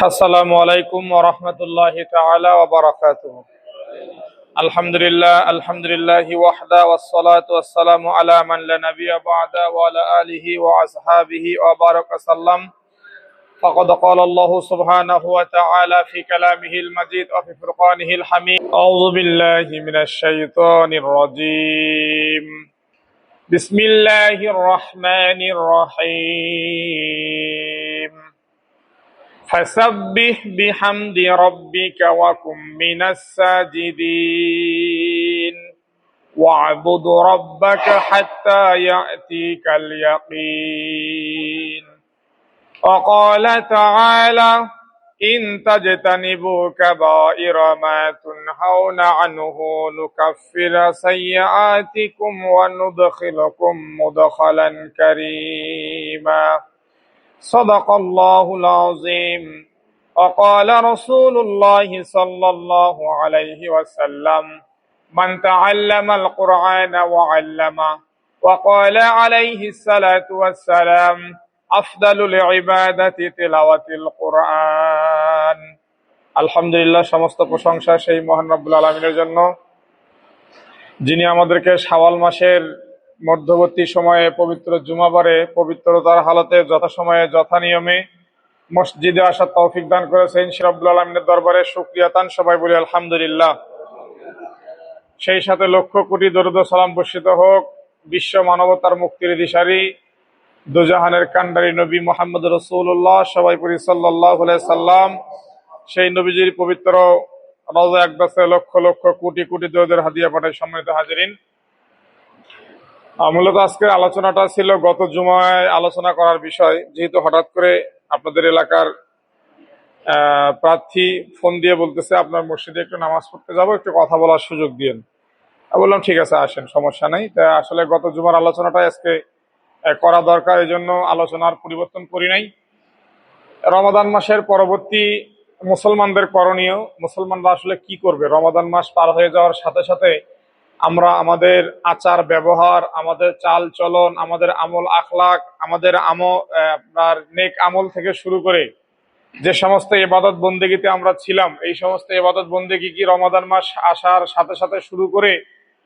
আসসালামু আলাইকুম ওয়া রাহমাতুল্লাহি তাআলা ওয়া বারাকাতুহু। আলহামদুলিল্লাহি ওয়াহদা ওয়াস সালাতু ওয়াস সালামু আলা মান লা নাবিয়্যা বা'দা ওয়া আলা আলিহি ওয়া আসহাবিহি ওয়া বারাকা সাল্লাম। ফাকাদ ক্বালা আল্লাহু সুবহানাহু ওয়া তাআলা ফি কালামিহিল মাজিদ ওয়া ফি ফুরকানিহিল হামিদ। আউযু বিল্লাহি মিনাশ শাইতানির রাজীম। বিসমিল্লাহির রাহমানির রাহিম। فسبح بحمد ربك وكن من الساجدين واعبد ربك حتى يأتيك اليقين وقال تعالى إن تجتنبوا كبائر ما تنهون عنه نكفر سيئاتكم وندخلكم مدخلا كريما صدق الله العظيم وقال رسول الله صلى الله عليه وسلم من تعلم القرآن وعلمه وقال عليه الصلاة والسلام أفضل العبادة تلاوة القرآن। আলহামদুলিল্লাহ, সমস্ত প্রশংসা সেই মহান রব্বুল আলামিনের জন্য, যিনি আমাদেরকে শাওয়াল মাসের মধ্যবর্তী সময়ে পবিত্র জুমাবারে পবিত্রতার হালতে যথাসময়ে যথানিয়মে মসজিদে আসার তৌফিক দান করেছেন। সেই রব্বুল আলামিনের দরবারে শুকরিয়া তান সবাই বলি আলহামদুলিল্লাহ। সেই সাথে লক্ষ কোটি দরুদ ও সালাম বর্ষিত হোক বিশ্ব মানবতার মুক্তির দিশারি দুজাহানের কান্ডারি নবী মুহাম্মদ রাসূলুল্লাহ, সবাই পড়ি সাল্লাল্লাহু আলাইহি সাল্লাম। সেই নবীজির পবিত্র রওজা আকদাসে লক্ষ লক্ষ কোটি কোটি দরুদের হাদিয়া পাঠায়। সম্মানিত হাজিরিন, মূলত আজকের আলোচনাটা ছিল গত জুমায় আলোচনা করার বিষয়। যেহেতু হঠাৎ করে আপনাদের এলাকার প্রার্থী ফোন দিয়ে বলতেছে আপনার মসজিদে একটু নামাজ পড়তে যাবো, একটু কথা বলার সুযোগ দিয়েন, বললাম ঠিক আছে আসেন, সমস্যা নাই। তা আসলে গত জুমার আলোচনাটা আজকে করা দরকার, এই জন্য আলোচনার পরিবর্তন করি নাই। রমাদান মাসের পরবর্তী মুসলমানদের করণীয়, মুসলমানরা আসলে কি করবে রমাদান মাস পার হয়ে যাওয়ার সাথে সাথে আমরা আমাদের আচার ব্যবহার, আমাদের চাল চলন, আমাদের আমল আখলাক, আমাদের আপনার নেক আমল থেকে শুরু করে যে সমস্ত ইবাদত বন্দেগীতে আমরা ছিলাম, এই সমস্ত ইবাদত বন্দেগী কি রমাদান মাস আসার সাথে সাথে শুরু করে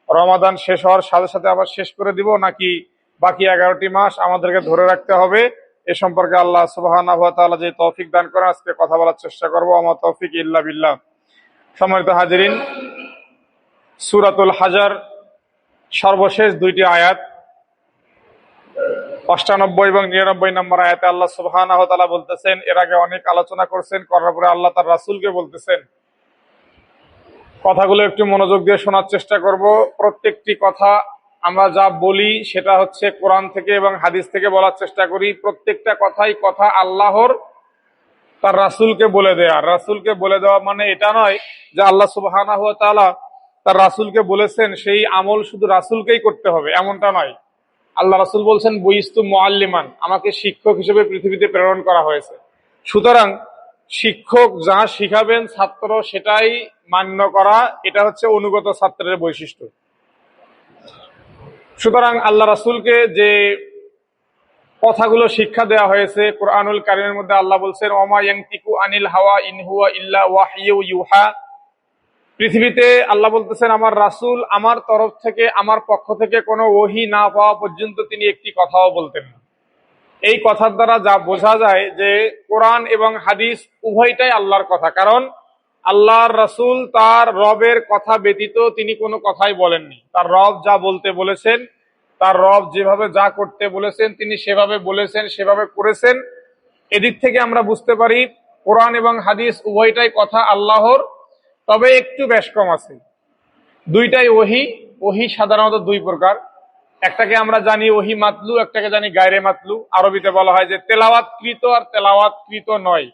রমাদান শেষ হওয়ার সাথে সাথে আবার শেষ করে দিব, নাকি বাকি 11টি মাস আমাদেরকে ধরে রাখতে হবে? এ সম্পর্কে আল্লাহ সুবহানাহু ওয়া তাআলা যে তৌফিক দান করেন আজকে কথা বলার চেষ্টা করবো। আমা তৌফিক ইল্লা বিল্লাহ। সম্মানিত হাজিরিন, সূরাতুল হাজর সর্বশেষ দুইটি আয়াত ৯৮ এবং ৯৯ নম্বর আয়াতে আল্লাহ সুবহানাহু ওয়া তাআলা বলতেছেন, এর আগে অনেক আলোচনা করছেন, করার পরে আল্লাহ তার রাসূলকে বলতেছেন। কথাগুলো একটু মনোযোগ দিয়ে শোনার চেষ্টা করব। প্রত্যেকটি কথা আমরা যা বলি সেটা হচ্ছে কোরআন থেকে এবং হাদিস থেকে বলার চেষ্টা করি। প্রত্যেকটা কথাই কথা আল্লাহর তার রাসূলকে বলে দেয়া। রাসূলকে বলে দেওয়া মানে এটা নয় যে আল্লাহ সুবহানাহু ওয়া তাআলা তার রাসূলকে বলেছেন সেই আমল শুধু রাসূলকেই করতে হবে, এমনটা নয়। আল্লাহ রাসূল বলছেন বুইস্তু মুআল্লিমান, আমাকে শিক্ষক হিসেবে পৃথিবীতে প্রেরণ করা হয়েছে। সুতরাং শিক্ষক যা শিখাবেন ছাত্র সেটাই মান্য করা, এটা হচ্ছে অনুগত ছাত্রের বৈশিষ্ট্য। সুতরাং আল্লাহ রাসূলকে যে কথাগুলো শিক্ষা দেওয়া হয়েছে কোরআনুল কারীমের মধ্যে আল্লাহ বলছেন ওমা ইয়ানতিকু আনিল হাওয়া ইন হুয়া ইল্লা ওয়াহয়ু ইউহা। পৃথিবীতে আল্লাহ বলতেছেন আমার রাসূল আমার তরফ থেকে, আমার পক্ষ থেকে কোনো ওহী না পাওয়া পর্যন্ত তিনি একটি কথাও বলতেন না। এই কথার দ্বারা যা বোঝা যায় যে কোরআন এবং হাদিস উভয়টাই আল্লাহর কথা, কারণ আল্লাহর রাসূল তার রবের কথা ব্যতীত তিনি কোনো কথাই বলেননি। তার রব যা বলতে বলেছেন, তার রব যেভাবে যা করতে বলেছেন তিনি সেভাবে বলেছেন, সেভাবে করেছেন। এদিক থেকে আমরা বুঝতে পারি কোরআন এবং হাদিস উভয়টাই কথা আল্লাহর, তবে একটু বেশ কম আছে। দুইটাই ওহী। ওহী সাধারণত দুই প্রকার, একটাকে আমরা জানি ওহী মাতলু, একটাকে জানি গায়রে মাতলু। আরবিতে বলা হয় যে তেলাওয়াতকৃত আর তেলাওয়াতকৃত নয়।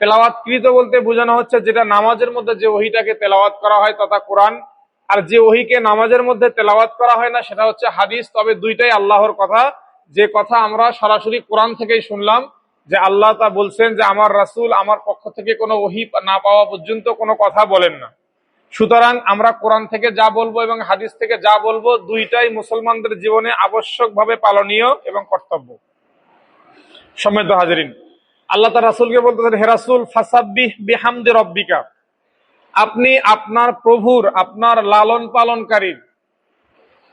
তেলাওয়াতকৃত বলতে বোঝানো হচ্ছে যেটা নামাজের মধ্যে যে ওহীটাকে তেলাওয়াত করা হয় তথা কোরআন, আর যে ওহীকে নামাজের মধ্যে তেলাওয়াত করা হয় না সেটা হচ্ছে হাদিস। তবে দুইটাই আল্লাহর কথা, যে কথা আমরা সরাসরি কোরআন থেকেই শুনলাম যে আল্লাহ তা বলছেন যে আমার রাসূল আমার পক্ষ থেকে কোনো ওহী না পাওয়া পর্যন্ত কোনো কথা বলেন না। সুতরাং আমরা কোরআন থেকে যা বলবো এবং হাদিস থেকে যা বলবো দুইটাই মুসলমানদের জীবনে আবশ্যকভাবে পালনীয় এবং কর্তব্য। সম্মানিত হাজিরিন, আল্লাহ তার রাসূলকে বলতেছেন, হে রাসূল ফাসাব্বিহ বিহামদি রাব্বিকা, আপনি আপনার প্রভুর, আপনার লালন পালনকারীর,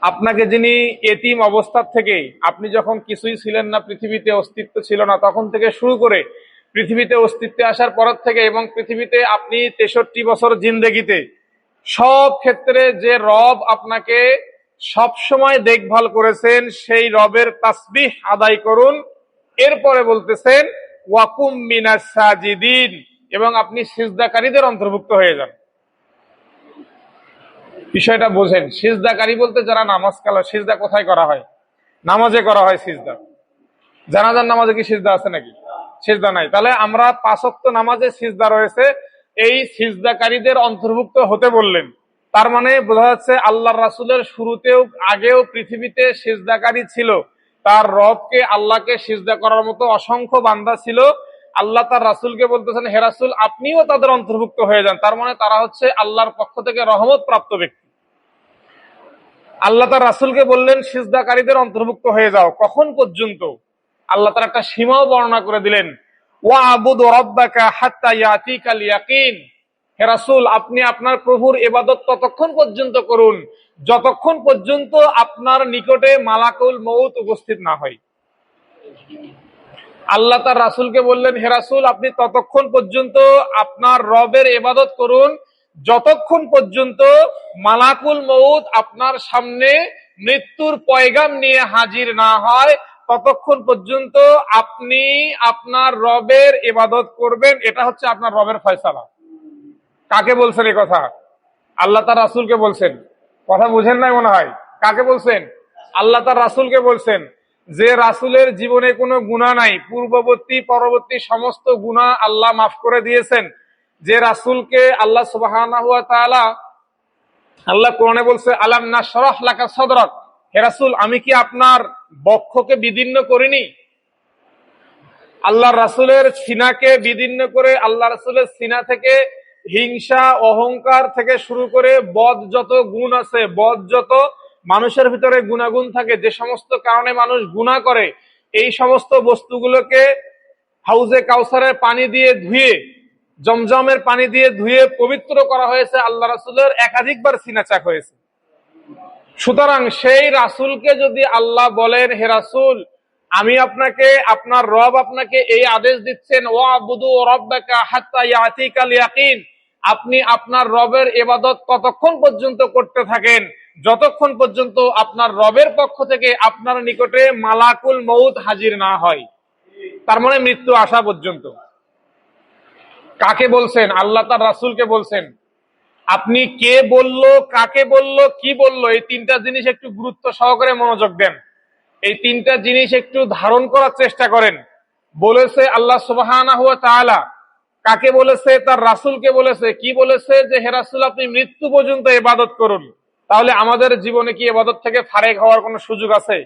আপনাকে যিনি এতিম অবস্থা থেকে, আপনি যখন কিছুই ছিলেন না, পৃথিবীতে অস্তিত্ব ছিল না, তখন থেকে শুরু করে পৃথিবীতে অস্তিত্বে আসার পর থেকে এবং পৃথিবীতে আপনি 63 বছর জিন্দেগিতে সব ক্ষেত্রে যে রব আপনাকে সব সময় দেখভাল করেছেন, সেই রবের তাসবিহ আদায় করুন। এরপরে বলতেছেন ওয়াকুম মিনাস সাজিদিন, এবং আপনি সিজদাকারীদের অন্তর্ভুক্ত হয়ে যান। বিষয়টা বোঝেন, সিজদাকারী বলতে যারা নামাজ কালা, সিজদা কোথায় করা হয়? নামাজে করা হয় সিজদা। জানাজার নামাজে কি সিজদা আছে নাকি? সিজদা নাই। তাহলে আমরা 5 ওয়াক্ত নামাজে সিজদা রয়েছে, এই সিজদাকারীদের অন্তর্ভুক্ত হতে বললেন। তার মানে বোঝা যাচ্ছে আল্লাহর রাসূলের শুরুতেও আগেও পৃথিবীতে সিজদাকারী ছিল, তার রবকে আল্লাহকে সিজদা করার মতো অসংখ্য বান্দা ছিল। আল্লাহ তার রাসূলকে বলতেছেন, হে রাসূল আপনিও তাদের অন্তর্ভুক্ত হয়ে যান। তার মানে তারা হচ্ছে আল্লাহর পক্ষ থেকে রহমত প্রাপ্ত ব্যক্তি। আল্লাহ তার রাসূলকে বললেন সিজদাকারীদের অন্তর্ভুক্ত হয়ে যাও। কখন পর্যন্ত? আল্লাহ তার একটা সীমাও বর্ণনা করে দিলেন, ওয়াবুদু রাব্বাকা হাত্তা ইয়াতিকাল ইয়াকিন, হে রাসূল আপনি আপনার প্রভুর ইবাদত ততক্ষণ পর্যন্ত করুন যতক্ষণ পর্যন্ত আপনার নিকটে মালাকুল মউত উপস্থিত না হয়। আল্লাহ তার রাসূলকে বললেন, হে রাসূল আপনি ততক্ষণ পর্যন্ত আপনার রবের ইবাদত করুন যতক্ষণ পর্যন্ত মালাকুল মউত আপনার সামনে মৃত্যুর পয়গাম নিয়ে হাজির না হয়, ততক্ষণ পর্যন্ত আপনি আপনার রবের ইবাদত করবেন। এটা হচ্ছে আপনার রবের ফয়সালা। কাকে বলছেন এই কথা? আল্লাহ তার রাসূলকে বলছেন। কথা বুঝেন নাই মনে হয়। কাকে বলছেন? আল্লাহ তার রাসূলকে বলছেন। যে রাসূলের জীবনে কোনো গুনাহ নাই, পূর্ববর্তী পরবর্তী সমস্ত গুনাহ আল্লাহ মাফ করে দিয়েছেন, যে রাসূলকে আল্লাহ সুবহানাহু ওয়া তাআলা, আল্লাহ কোরআনে বলছে আলাম নাশরাহ লাকা সাদরাক, হে রাসূল আমি কি আপনার বক্ষকে বিদীর্ণ করিনি? আল্লাহ রাসূলের সিনাকে বিদীর্ণ করে, আল্লাহ রাসূলের সিনা থেকে হিংসা অহংকার থেকে শুরু করে বদ যত গুণ আছে, বদ যত মানুষের ভিতরে গুণাগুণ থাকে, যে সমস্ত কারণে মানুষ গুনাহ করে, এই সমস্ত বস্তুগুলোকে হাউজে কাউসারের পানি দিয়ে ধুয়ে, জমজমের পানি দিয়ে ধুয়ে পবিত্র করা হয়েছে। আল্লাহ রাসূলের একাধিকবার সিনা চাক হয়েছে। সুতরাং সেই রাসূলকে যদি আল্লাহ বলেন, হে রাসূল আমি আপনাকে, আপনার রব আপনাকে এই আদেশ দিচ্ছেন, ওয়াবুদু রাব্বাকা হাত্তা ইয়াতিকাল ইয়াকিন, আপনি আপনার রবের ইবাদত ততক্ষণ পর্যন্ত করতে থাকেন যতক্ষণ পর্যন্ত আপনার রবের পক্ষ থেকে আপনার নিকটে মালাকুল মউত হাজির না হয়। তার মানে মৃত্যু আসা পর্যন্ত। কাকে বলছেন? আল্লাহ তার রাসূলকে বলছেন। আপনি কে বলল, কাকে বলল, কি বলল, এই তিনটা জিনিস একটু গুরুত্ব সহকারে মনোযোগ দেন। এই তিনটা জিনিস একটু ধারণ করার চেষ্টা করেন। বলেছে আল্লাহ সুবহানাহু ওয়া তাআলা, কাকে বলেছে? তার রাসূলকে বলেছে। কি বলেছে? যে হে রাসূল আপনি মৃত্যু পর্যন্ত ইবাদত করুন। তাহলে আমাদের জীবনে কি ইবাদত থেকে ফারেক হওয়ার কোনো সুযোগ আছে?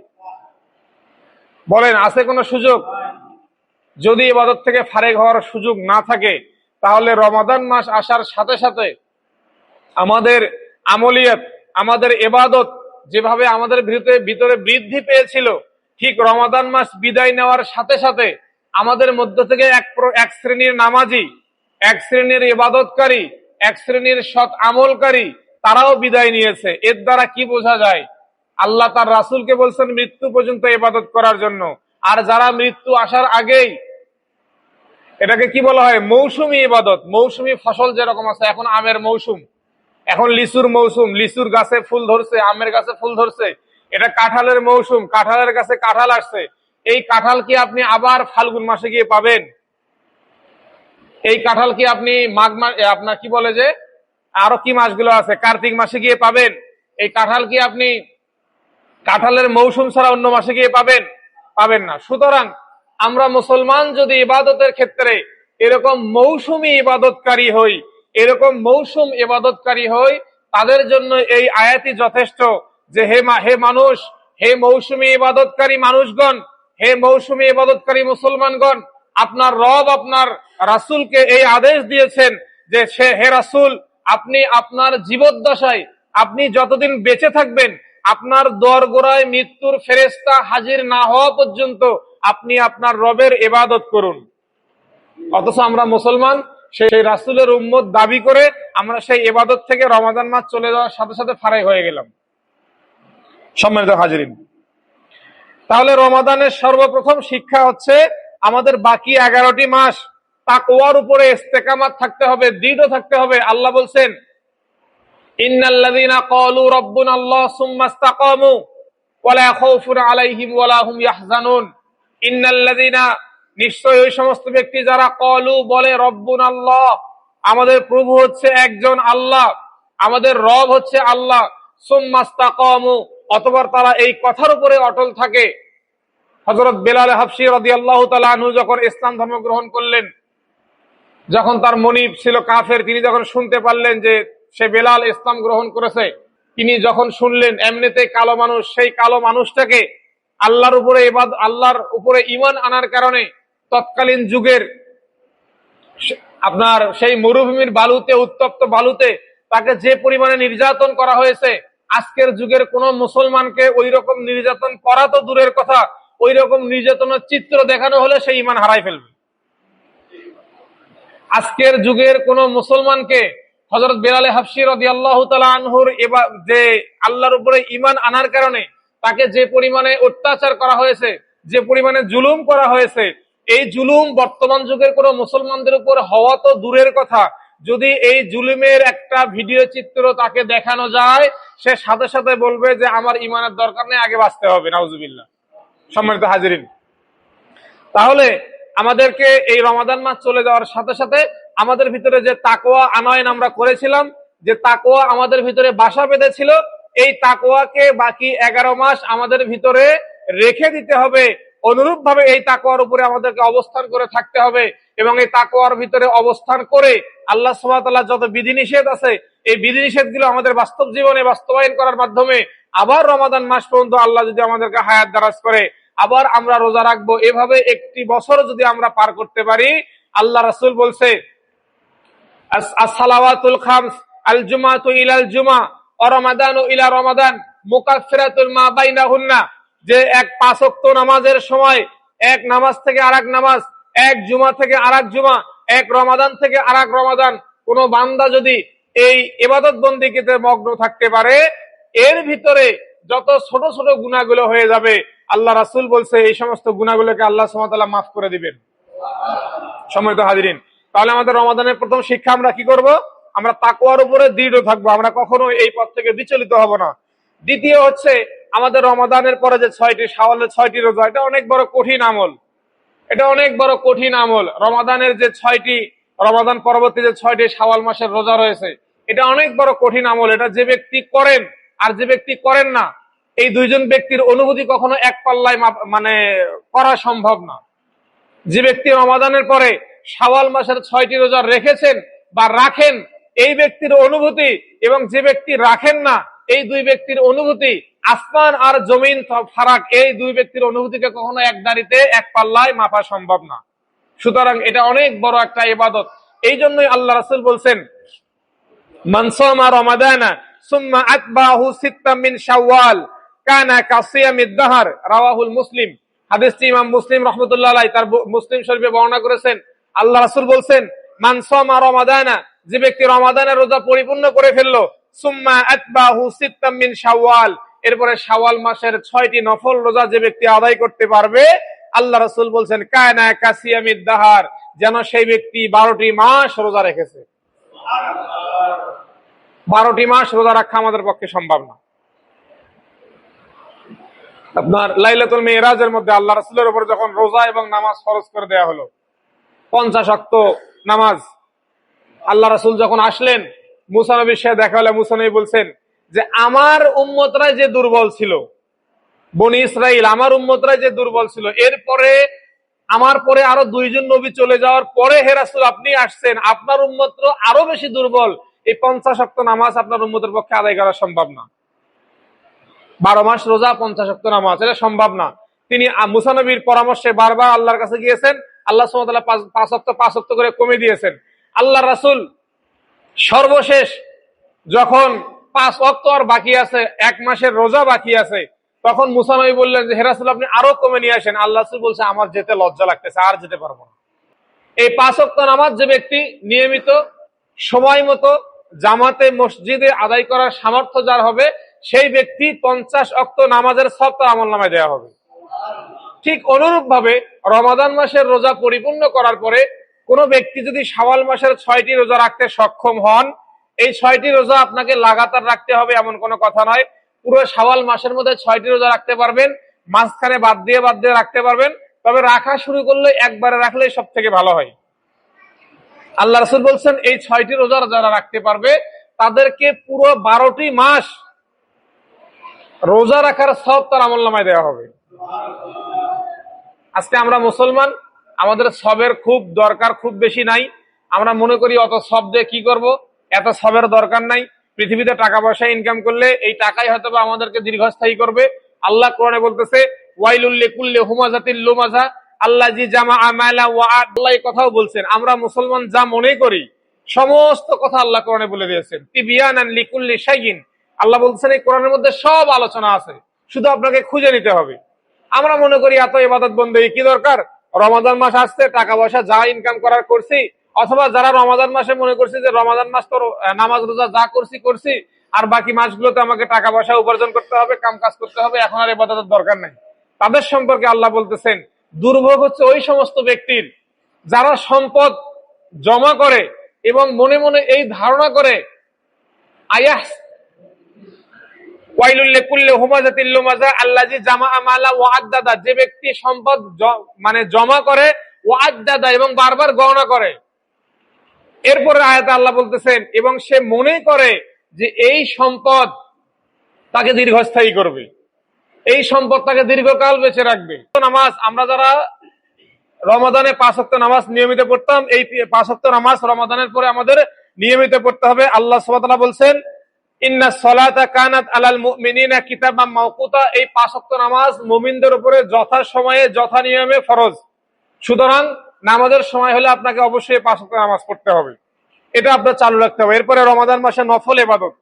বলেন, আছে কোনো সুযোগ? যদি ইবাদত থেকে ফারেক হওয়ার সুযোগ না থাকে, তাহলে রমাদান মাস আসার সাথে সাথে আমাদের আমলিয়াত, আমাদের ইবাদত যেভাবে আমাদের ভিতরে বৃদ্ধি পেয়েছিল, ঠিক রমাদান মাস বিদায় নেওয়ার সাথে সাথে আমাদের মধ্য থেকে এক শ্রেণীর নামাজি, এক শ্রেণীর ইবাদতকারী, এক শ্রেণীর সৎ আমলকারী তারাও বিদায় নিয়েছে। এর দ্বারা কি বোঝা যায়? আল্লাহ তার রাসূলকে বলছেন মৃত্যু পর্যন্ত ইবাদত করার জন্য। আর যারা মৃত্যু আসার আগেই, এটাকে কি বলা হয়? মৌসুমী ইবাদত। মৌসুমী ফসল যেরকম আছে, এখন আমের মৌসুম, এখন লিচুর মৌসুম, লিচুর গাছে ফুল ধরছে, আমের গাছে ফুল ধরছে। এটা কাঁঠালের মৌসুম, কাঁঠালের গাছে কাঁঠাল আসছে। এই কাঁঠাল কি আপনি আবার ফাল্গুন মাসে গিয়ে পাবেন? এই কাঁঠাল কি আপনি মাঘ মাস, আপনার কি বলে যে আরো কি মাসগুলো আছে, কার্তিক মাসে গিয়ে পাবেন? এই কাঁঠাল কি আপনি কাঁঠালের মৌসুম ছাড়া অন্য মাসে গিয়ে পাবেন? পাবেন না। সুতরাং আমরা মুসলমান যদি ইবাদতের ক্ষেত্রে এরকম মৌসুমী ইবাদতকারী হই, এরকম মৌসুম ইবাদতকারী হই, তাদের জন্য এই আয়াতই যথেষ্ট যে হে মানুষ, হে মৌসুমী ইবাদতকারী মানুষগণ, হে মৌসুমী ইবাদতকারী মুসলমানগণ, আপনার রব আপনার রাসূলকে এই আদেশ দিয়েছেন যে হে রাসূল আপনি আপনার জীবদ্দশায়, আপনি যতদিন বেঁচে থাকবেন, আপনার দোরগোড়ায় মৃত্যুর ফেরেশতা হাজির না হওয়া পর্যন্ত আপনি আপনার রবের ইবাদত করুন। অথচ আমরা মুসলমান, সেই রাসূলের উম্মত দাবি করে আমরা সেই ইবাদত থেকে রমাদান মাস চলে যাওয়ার সাথে সাথে ফারাই হয়ে গেলাম। সম্মানিত হাজিরিন, তাহলে রমাদানের সর্বপ্রথম শিক্ষা হচ্ছে আমাদের বাকি 11টি মাস তাকওয়ার উপরে ইস্তেকামাত থাকতে হবে, দৃঢ় থাকতে হবে। আল্লাহ বলছেন, ইন্নাল্লাযীনা ক্বালু রাব্বুনাল্লাহ সুম্মা ইসতাকামু ওয়ালা খাউফুন আলাইহিম ওয়ালা হুম ইয়াহজানুন। ইন্নাল্লাযীনা, নিশ্চয় ওই সমস্ত ব্যক্তি যারা ক্বালু বলে, রব্বুনাল্লাহ, আমাদের প্রভু হচ্ছে একজন আল্লাহ, আমাদের রব হচ্ছে আল্লাহ, সুম্মা ইসতাকামু, অতঃপর তারা এই কথার উপরে অটল থাকে। হযরত বেলাল হাবশী রাদিয়াল্লাহু তাআলা আনহু যখন ইসলাম ধর্ম গ্রহণ করলেন, যখন তার মনিব ছিল কাফের, তিনি যখন শুনতে পারলেন যে সে বেলাল ইসলাম গ্রহণ করেছে, তিনি যখন শুনলেন এমনিতে কালো মানুষ, সেই কালো মানুষটাকে আল্লাহর উপরে ঈমান আনার কারণে তৎকালীন যুগের আপনার সেই মরুভূমির বালুতে, উত্তপ্ত বালুতে তাকে যে পরিমাণে নির্যাতন করা হয়েছে, আজকের যুগের কোন মুসলমানকে ওই রকম নির্যাতন করা তো দূরের কথা, ওই রকম নির্যাতনের চিত্র দেখানো হলে সে ঈমান হারাই ফেলবে। আজকের যুগের কোন মুসলমানকে হযরত বেলাল হাবশী রাদিয়াল্লাহু তাআলা আনহুর যে আল্লাহর উপরে ঈমান আনার কারণে তাকে যে পরিমাণে অত্যাচার করা হয়েছে, যে পরিমাণে জুলুম করা হয়েছে, এই জুলুম বর্তমান যুগের কোন মুসলমানদের উপর হওয়া তো দূরের কথা, যদি এই জুলুমের একটা ভিডিও চিত্র তাকে দেখানো যায়, সে সাথে সাথে বলবে যে আমার ঈমানের দরকার নেই, আগে বাঁচতে হবে। নাউজুবিল্লাহ। সম্মানিত হাজিরিন, তাহলে আমাদেরকে এই রমাদান মাস চলে যাওয়ার সাথে সাথে আমাদের ভিতরে যে তাকওয়া আনয়ন আমরা করেছিলাম, যে তাকওয়া আমাদের ভিতরে বাসা বেঁধেছিল, এই তাকওয়াকে বাকি 11 মাস আমাদের ভিতরে রেখে দিতে হবে। অনুরূপ ভাবে এই তাকওয়ার উপরে আমাদেরকে অবস্থান করে থাকতে হবে, এবং এই তাকওয়ার ভিতরে অবস্থান করে আল্লাহ সুবহানাহু ওয়া তাআলা যত বিধিনিষেধ আছে, এই বিধিনিষেধগুলো আমাদের বাস্তব জীবনে বাস্তবায়ন করার মাধ্যমে আবার রমাদান মাস পর্যন্ত আল্লাহ যদি আমাদেরকে হায়াত দারাজ করে আবার আমরা রোজা রাখবো, এভাবে একটি বছর যদি আমরা পার করতে পারি, আল্লাহ রাসূল বলছে, as-salawatul khams al-jumu'atu ila al-jumu'ah wa ramadanu ila ramadan mukaffiratun ma bainahunna, যে এক 5 ওয়াক্ত নামাজের সময় এক নামাজ থেকে আরেক নামাজ, এক জুমা থেকে আরেক জুমা, এক রমাদান থেকে আরেক রমাদান, কোন বান্দা যদি এই ইবাদত বন্দেগীতে মগ্ন থাকতে পারে, এর ভিতরে যত ছোট ছোট গুনাহগুলো হয়ে যাবে, আল্লাহ রাসূল বলছে এই সমস্ত গুনাহগুলোকে আল্লাহ সুবহানাহু ওয়া তাআলা মাফ করে দিবেন। সম্মানিত হাজিরিন, তাহলে আমাদের রমাদানের প্রথম শিক্ষা আমরা কি করব? আমরা তাকওয়ার উপরে দৃঢ় থাকবো, আমরা কখনো এই পথ থেকে বিচলিত হব না। দ্বিতীয় হচ্ছে, আমাদের রমাদানের পরে যে 6টি শাওয়ালের 6টি রোজা, এটা অনেক বড় কঠিন আমল, এটা অনেক বড় কঠিন আমল। রমাদানের যে 6টি, রমাদান পরবর্তী যে 6টি শাওয়াল মাসের রোজা রয়েছে, এটা অনেক বড় কঠিন আমল। এটা যে ব্যক্তি করেন আর যে ব্যক্তি করেন না, এই দুইজন ব্যক্তির অনুভূতি কখনো এক পাল্লায় মানে করা সম্ভব না। যে ব্যক্তি রমাদানের পরে শাওয়াল মাসের 6টি রোজা রেখেছেন বা রাখেন, এই ব্যক্তির অনুভূতি এবং যে ব্যক্তি রাখেন না, এই দুই ব্যক্তির অনুভূতি আসমান আর জমিন ফারাক। এই দুই ব্যক্তির অনুভূতিকে কখনো এক দাঁড়িতে এক পাল্লায় মাপা সম্ভব না। সুতরাং এটা অনেক বড় একটা ইবাদত। এই জন্যই আল্লাহ রাসূল বলছেন, মান সামা রমাদানা সুম্মা আতবাহু সিত্তাম মিন শাওয়াল কানা কাসিয়ামিদ দাহর, রাওয়াহুল মুসলিম। হাদিসটি ইমাম মুসলিম রাহমাতুল্লাহ আলাইহি তার মুসলিম শরীফে বর্ণনা করেছেন। আল্লাহ রাসূল বলছেন, মান সামা রমাদানা, যে ব্যক্তি রমাদানের রোজা পরিপূর্ণ করে ফেললো, সুম্মা আতবাহু সিত্তাম মিন শাওয়াল, এরপরে শাওয়াল মাসের 6টি নফল রোজা যে ব্যক্তি আদায় করতে পারবে, আল্লাহ রাসূল বলছেন, কানা কাসিয়ামিদ দাহর, যেন সেই ব্যক্তি 12টি মাস রোজা রেখেছে। 12টি মাস রোজা রাখা আমাদের পক্ষে সম্ভব না। আপনার লাইলাতুল মিরাজের মধ্যে আল্লাহ রাসূলের উপর যখন রোজা এবং নামাজ ফরজ করে দেয়া হলো, 50 ওয়াক্ত নামাজ, আল্লাহ রাসূল যখন আসলেন, মুসা নবীর সাথে দেখা হলে মুসা নবী বলছেন যে আমার উম্মতরা যে দুর্বল ছিল, বনি ইসরাইল আমার উম্মতরা যে দুর্বল ছিল, এরপরে আমার পরে আরো 2 জন নবী চলে যাওয়ার পরে হে রাসূল আপনি আসছেন, আপনার উম্মতরা আরো বেশি দুর্বল, এই 50 ওয়াক্ত নামাজ আপনার উম্মতের পক্ষে আদায় করা সম্ভব না। 12 মাস রোজা, 50 ওয়াক্ত নামাজ, এটা সম্ভব না। তিনি মুসা নবীর পরামর্শে বারবার আল্লাহর কাছে গিয়েছেন, আল্লাহ সুবহানাহু ওয়া তাআলা 5 ওয়াক্ত করে কমে দিয়েছেন। আল্লাহ রাসূল সর্বশেষ যখন 5 ওয়াক্ত আর বাকি আছে, 1 মাসের রোজা বাকি আছে, তখন মুসা নবী বললেন যে হে রাসূল আপনি আরো কমে নিয়ে আসেন। আল্লাহ রাসূল বলছে আমার যেতে লজ্জা লাগতেছে, আর যেতে পারবো না। এই 5 ওয়াক্ত নামাজ যে ব্যক্তি নিয়মিত সময় মতো জামাতে মসজিদে আদায় করার সামর্থ্য যার হবে, সেই ব্যক্তি 50 ওয়াক্ত নামাজের সওয়াব তার আমলনামায় দেওয়া হবে। ঠিক অনুরূপ ভাবে রমাদান মাসের রোজা পরিপূর্ণ করার পরে কোনো ব্যক্তি যদি শাওয়াল মাসের 6টি রোজা রাখতে সক্ষম হন, এই 6টি রোজা আপনাকে লাগাতার রাখতে হবে এমন কোনো কথা নয়। পুরো শাওয়াল মাসের মধ্যে 6টি রোজা রাখতে পারবেন, মাঝখানে বাদ দিয়ে রাখতে পারবেন। তবে রাখা শুরু করলে একবারে রাখলে সব থেকে ভালো হয়। আল্লাহ রাসূল বলছেন এই 6টি রোজা যারা রাখতে পারবে তাদেরকে পুরো 12টি মাস রোজা রাখার সওয়াব তার আমলনামায় দেওয়া হবে। আজকে আমরা মুসলমান, আমাদের সবের খুব দরকার খুব বেশি নাই। আমরা মনে করি অত সব দিয়ে কি করব, এত সবের দরকার নাই। পৃথিবীতে টাকা পয়সা ইনকাম করলে এই টাকাই হয়তো আমাদেরকে দীর্ঘস্থায়ী করবে। আল্লাহ কোরআনে বলতেছে ওয়াইলুল লিকুল্লি হুমাযাতিল লুমাযা আল্লাযী জামাআ মালা ওয়া আল্লাহ কথাও বলছেন। আমরা মুসলমান যা মনে করি সমস্ত কথা আল্লাহ কোরআনে বলে দিয়েছেন। তিবিয়ানান লিকুল্লি শাইইন, আল্লাহ বলছেন এই কোরআনের মধ্যে সব আলোচনা আছে, শুধু আপনাকে খুঁজে নিতে হবে। আমরা মনে করি এত ইবাদত বন্দেগী কি দরকার, রমাদান মাস আসছে টাকা পয়সা যা ইনকাম করার করছি, অথবা যারা রমাদান মাসে মনে করছে যে রমাদান মাস তো নামাজ রোজা যা করছি আর বাকি মাসগুলোতে আমাকে টাকা পয়সা উপার্জন করতে হবে, কাম কাজ করতে হবে, এখন আর ইবাদতের দরকার নাই। তাদের সম্পর্কে আল্লাহ বলতেছেন দুর্ভোগ হচ্ছে ওই সমস্ত ব্যক্তির যারা সম্পদ জমা করে এবং মনে মনে এই ধারণা করে আয়াহ ওয়াইলুল লিকুল্লি হুমাযাতিল লুমাযা আল্লাযী জামাআ মালা ওয়া আদ্দাদা, যে ব্যক্তি সম্পদ মানে জমা করে ওয়া আদ্দাদা এবং বারবার গণনা করে। এরপরে আয়াতে আল্লাহ বলতেছেন এবং সে মনে করে যে এই সম্পদ তাকে দীর্ঘস্থায়ী করবে, এই সম্পদ তাকে দীর্ঘকাল বেঁচে রাখবে। নামাজ আমরা যারা রমাদানে 5 ওয়াক্ত নামাজ নিয়মিত পড়তাম, এই 5 ওয়াক্ত নামাজ রমাদানের পরে আমাদের নিয়মিত পড়তে হবে। আল্লাহ সুবহানাহু ওয়া তাআলা বলছেন ইন্নাস সালাতা কানাত আলাল মুমিনিনা কিতাবাম মাওকুতা, এই 5 ওয়াক্ত নামাজ মুমিনদের উপরে যথা সময়ে যথা নিয়মে ফরজ। সুতরাং নামাজের সময় হলে আপনাকে অবশ্যই 5 ওয়াক্ত নামাজ পড়তে হবে, এটা আপনার চালু রাখতে হবে। এরপরে রমাদান মাসে নফল ইবাদত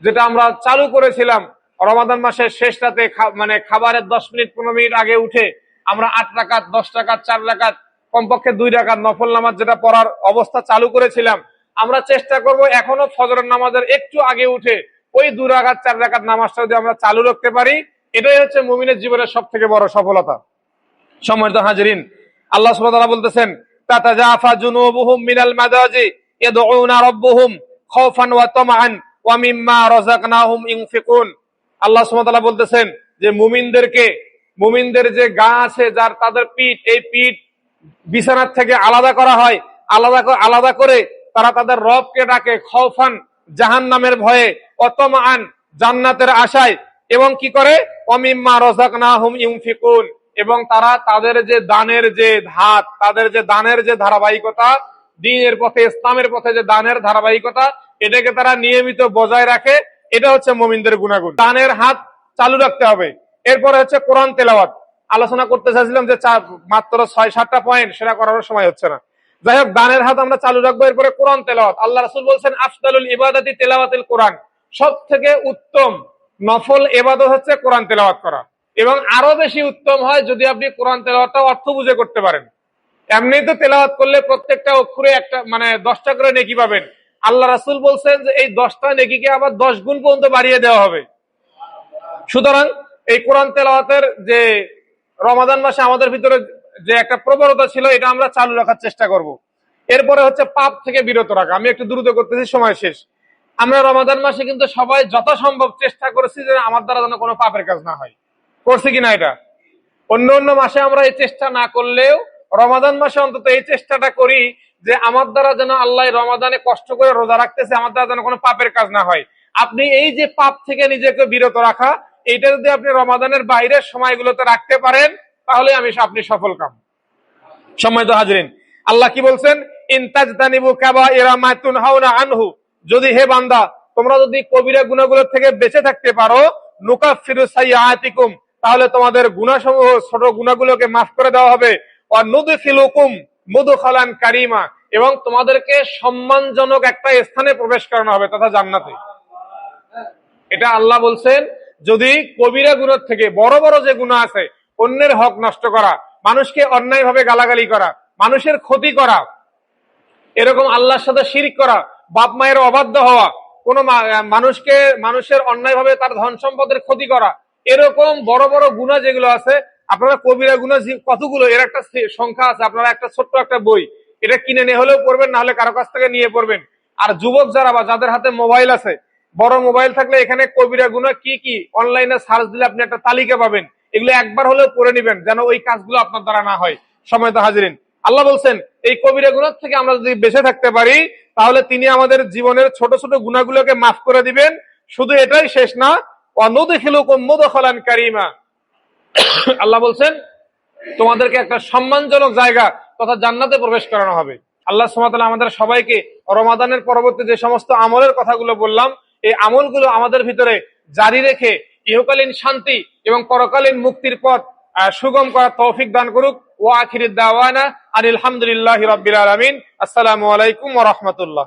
যেটা আমরা চালু করেছিলাম, রমাদান মাসের শেষ রাতে মানে খাবারের 10 মিনিট 15 মিনিট আগে উঠে আমরা 8 রাকাত 10 রাকাত 4 রাকাত কমপক্ষে 2 রাকাত নফল নামাজ যেটা পড়ার অবস্থা চালু করেছিলাম, আমরা চেষ্টা করব এখনো ফজরের নামাজের একটু আগে উঠে ওই 2 রাকাত 4 রাকাত নামাজটা যদি আমরা চালু রাখতে পারি, এটাই হচ্ছে মুমিনের জীবনের সব থেকে বড় সফলতা। সম্মানিত হাজিরিন, আল্লাহ সুবহানাহু ওয়া তাআলা বলতেছেন তাতাজাফা জুনুবুহুম মিনাল মাদাজি ইয়াদউনা রাব্বুহুম খাওফান ওয়া তামআন ওয়া মিম্মা রাযাকনাহুম ইউনফিকুন। আল্লাহ সুবহানাহু ওয়া তাআলা বলতেছেন যে মুমিনদের যে গা আছে, যার তাদের পিঠ, এই পিঠ বিছানার থেকে আলাদা করা হয়, আলাদা করে তারা তাদের রবকে ডাকে খাওফান জাহান্নামের ভয়ে, ওয়া তামআন জান্নাতের আশায়, এবং কি করে ওয়া মিম্মা রাযাকনাহুম ইউনফিকুন, এবং তারা তাদের যে দানের যে ধাত, তাদের যে দানের যে ধারাবাহিকতা, দ্বীনের পথে ইসলামের পথে যে দানের ধারাবাহিকতা, এটাকে তারা নিয়মিত বজায় রাখে। এটা হচ্ছে মুমিনদের গুণাগুণ। দানের হাত চালু রাখতে হবে। এরপরে হচ্ছে কোরআন তেলাওয়াত। আলোচনা করতে চাইছিলাম যে মাত্র 6-7টা পয়েন্ট, সেটা করার সময় হচ্ছে না। যাই হোক, দানের হাত আমরা চালু রাখবো। এরপরে কোরআন তেলাওয়াত। আল্লাহ রাসূল বলছেন আফদালুল ইবাদাতি তেলাওয়াতুল কোরআন, সব থেকে উত্তম নফল ইবাদত হচ্ছে কোরআন তেলাওয়াত করা, এবং আরো বেশি উত্তম হয় যদি আপনি কোরআন তেলাওয়াতটা অর্থ বুঝে করতে পারেন। এমনি তো তেলাওয়াত করলে প্রত্যেকটা অক্ষরে একটা মানে 10টা করে নেকি পাবেন। আল্লাহ রাসূল বলছেন যে এই 10টা নেকিকে আবার 10 গুণ পর্যন্ত বাড়িয়ে দেওয়া হবে। সুতরাং এই কোরআন তেলাওয়াতের যে রমাদান মাসে আমাদের ভিতরে যে একটা প্রবণতা ছিল, এটা আমরা চালু রাখার চেষ্টা করব। এরপরে হচ্ছে পাপ থেকে বিরত রাখা। আমি একটু দ্রুত করতেছি, সময় শেষ। আমরা রমাদান মাসে কিন্তু সবাই যথাসম্ভব চেষ্টা করেছি যে আমার দ্বারা যেন কোনো পাপের কাজ না হয়। করছি কিনা এটা? অন্য মাসে আমরা এই চেষ্টা না করলেও রমাদান মাসে অন্তত এই চেষ্টাটা করি যে আমার দ্বারা যেন আল্লাহ রমাদানে কষ্ট করে রোজা রাখতেছে, আমার দ্বারা যেন কোনো পাপের কাজ না হয়। আপনি এই যে পাপ থেকে নিজেকে বিরত রাখা, এইটা যদি আপনি রমাদানের বাইরের সময়গুলোতে রাখতে পারেন, তাহলে আপনি সফল কাম। সম্মানিত হাজিরিন, আল্লাহ কি বলছেন? ইনতাজতানিবু কাবাইরা মা তুনহাউনা আনহু, যদি হে বান্দা তোমরা যদি কবিরা গুনাহগুলো থেকে বেঁচে থাকতে পারো, নুকাফিরু সাইয়্যাতিকুম, তাহলে তোমাদের গুনাহসমূহ ছোট গুনাহগুলোকে মাফ করে দেওয়া হবে। ওয়া নুদখিলুকুম মুদখালান কারীমা, এবং তোমাদেরকে সম্মানজনক একটা স্থানে প্রবেশ করানো হবে, তথা জান্নাতে। এটা আল্লাহ বলছেন যদি কবিরা গুনাহ থেকে বড় বড় যে গুনাহ আছে, অন্যের হক নষ্ট করা, মানুষকে অন্যায়ভাবে গালাগালি করা, মানুষের ক্ষতি করা, এরকম আল্লাহর সাথে শিরক করা, বাপ মায়ের অবাধ্য হওয়া, কোন মানুষের অন্যায়ভাবে তার ধন সম্পদের ক্ষতি করা, এরকম বড় বড় গুনাহ যেগুলো আছে, আপনারা কবিরা গুনাহ কতগুলো এর একটা সংখ্যা আছে, আপনারা একটা ছোট্ট একটা বই এটা কিনে নিয়ে হলেও পড়বেন, না হলে কারো কাছ থেকে নিয়ে পড়বেন। আর যুবক যারা বা যাদের হাতে মোবাইল আছে, বড় মোবাইল থাকলে এখানে কবিরা গুনাহ কি কি অনলাইনে সার্চ দিলে আপনি একটা তালিকা পাবেন, এগুলো একবার হলেও পড়ে নিবেন, যেন ওই কাজগুলো আপনার দ্বারা না হয়। সম্মানিত হাজিরিন, আল্লাহ বলছেন এই কবিরা গুনাহ থেকে আমরা যদি বেঁচে থাকতে পারি, তাহলে তিনি আমাদের জীবনের ছোট ছোট গুনাহগুলোকে মাফ করে দিবেন। শুধু এটাই শেষ না, ওয়ানুদখিলুকুম মুদখালান কারীমা, আল্লাহ বলছেন তোমাদেরকে একটা সম্মানজনক জায়গা তথা জান্নাতে প্রবেশ করানো হবে। আল্লাহ সুবহানাহু ওয়া তাআলা আমাদের সবাইকে রমাদানের পরবর্তী যে সমস্ত আমলের কথাগুলো বললাম, এই আমলগুলো আমাদের ভিতরে জারি রেখে ইহকালীন শান্তি এবং পরকালীন মুক্তির পথ সুগম করার তৌফিক দান করুক। ওয়া আখিরুদ দাওয়ানা আনিল হামদুলিল্লাহি রাব্বিল আলামিন। আসসালামু আলাইকুম ওয়া রাহমাতুল্লাহ।